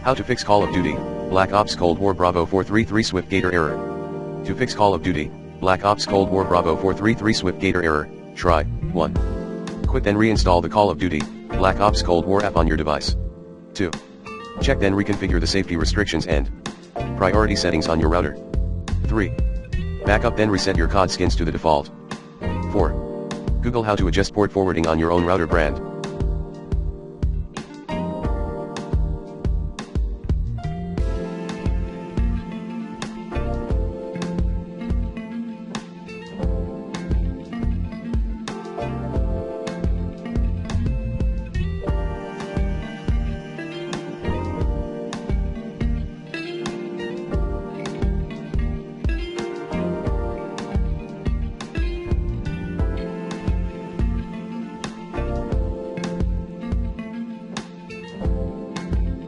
How to fix Call of Duty, Black Ops Cold War Bravo 433 Swift Gator error. To fix Call of Duty, Black Ops Cold War Bravo 433 Swift Gator error, try, 1. Quit then reinstall the Call of Duty, Black Ops Cold War app on your device. 2. Check then reconfigure the safety restrictions and priority settings on your router. 3. Backup then reset your COD skins to the default. 4. Google how to adjust port forwarding on your own router brand.